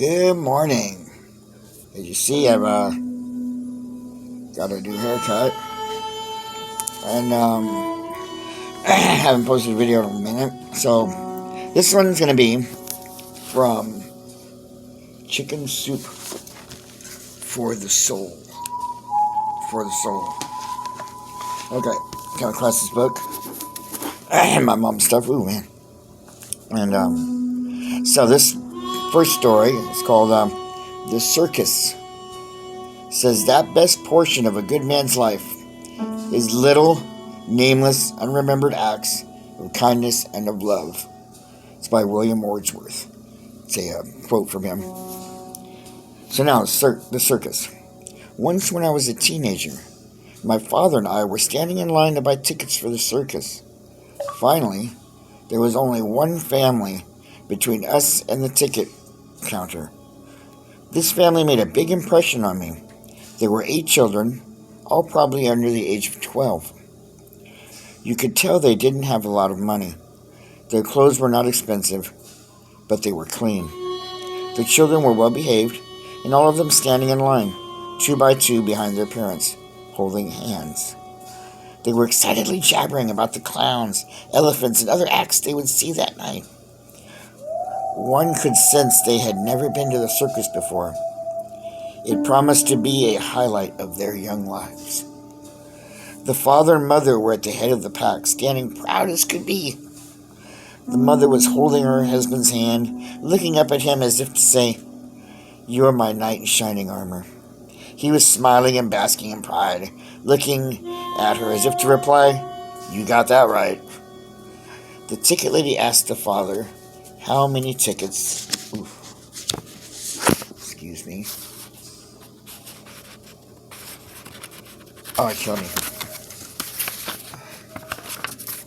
Good morning. As you see, I've got a new haircut, and I haven't posted a video in a minute. So this one's gonna be from Chicken Soup for the Soul. For the soul. Okay, come across this book and my mom's stuff. Ooh man. And so this first story is called The Circus. It says that best portion of a good man's life is little, nameless, unremembered acts of kindness and of love. It's by William Wordsworth. It's a quote from him. So now, the circus. Once when I was a teenager, my father and I were standing in line to buy tickets for the circus. Finally, there was only one family between us and the ticket counter. This family made a big impression on me. There were 8 children, all probably under the age of 12. You could tell they didn't have a lot of money. Their clothes were not expensive, but they were clean. The children were well behaved, and all of them standing in line, 2 by 2 behind their parents, holding hands. They were excitedly jabbering about the clowns, elephants, and other acts they would see that night. One could sense they had never been to the circus before. It promised to be a highlight of their young lives. The father and mother were at the head of the pack, standing proud as could be. The mother was holding her husband's hand, looking up at him as if to say, "You're my knight in shining armor." He was smiling and basking in pride, looking at her as if to reply, "You got that right." The ticket lady asked the father, "How many tickets?" Excuse me. Oh, it killed me.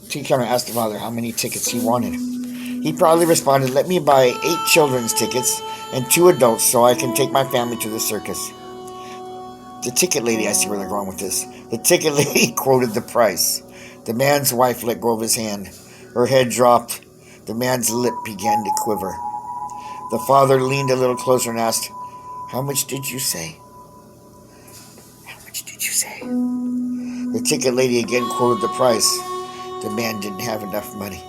Ticket counter asked the father how many tickets he wanted. He proudly responded, "Let me buy 8 children's tickets and 2 adults so I can take my family to the circus." The ticket lady, I see where they're going with this. The ticket lady quoted the price. The man's wife let go of his hand. Her head dropped. The man's lip began to quiver. The father leaned a little closer and asked, "How much did you say?" "How much did you say?" The ticket lady again quoted the price. The man didn't have enough money.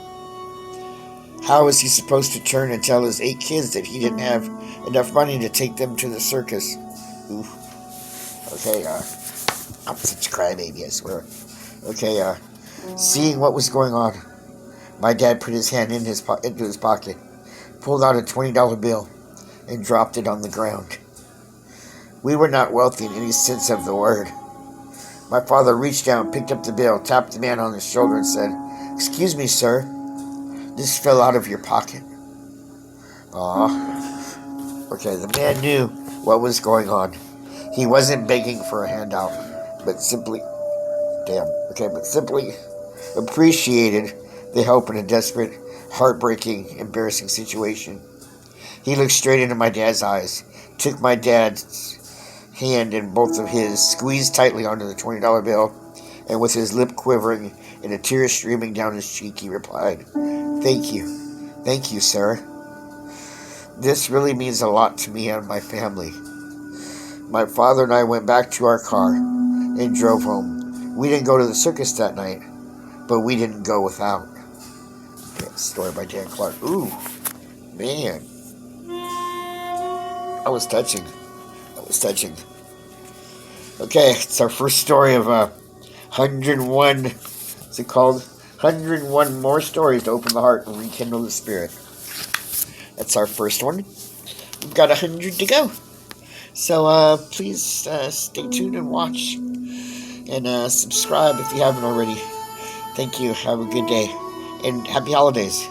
How was he supposed to turn and tell his 8 kids that he didn't have enough money to take them to the circus? Ooh. Okay, I'm such a crybaby, I swear. Okay, seeing what was going on, my dad put his hand into his pocket, pulled out a $20 bill, and dropped it on the ground. We were not wealthy in any sense of the word. My father reached down, picked up the bill, tapped the man on the shoulder, and said, "Excuse me, sir, this fell out of your pocket." Aw. Okay, the man knew what was going on. He wasn't begging for a handout, but simply appreciated the help in a desperate, heartbreaking, embarrassing situation. He looked straight into my dad's eyes, took my dad's hand in both of his, squeezed tightly onto the $20 bill, and with his lip quivering and a tear streaming down his cheek, he replied, Thank you, sir. This really means a lot to me and my family." My father and I went back to our car and drove home. We didn't go to the circus that night, but we didn't go without. Okay, story by Dan Clark. Ooh, man. That was touching. Okay, it's our first story of 101. What's it called? 101 more stories to open the heart and rekindle the spirit. That's our first one. We've got 100 to go. So please stay tuned and watch. And subscribe if you haven't already. Thank you. Have a good day. And happy holidays.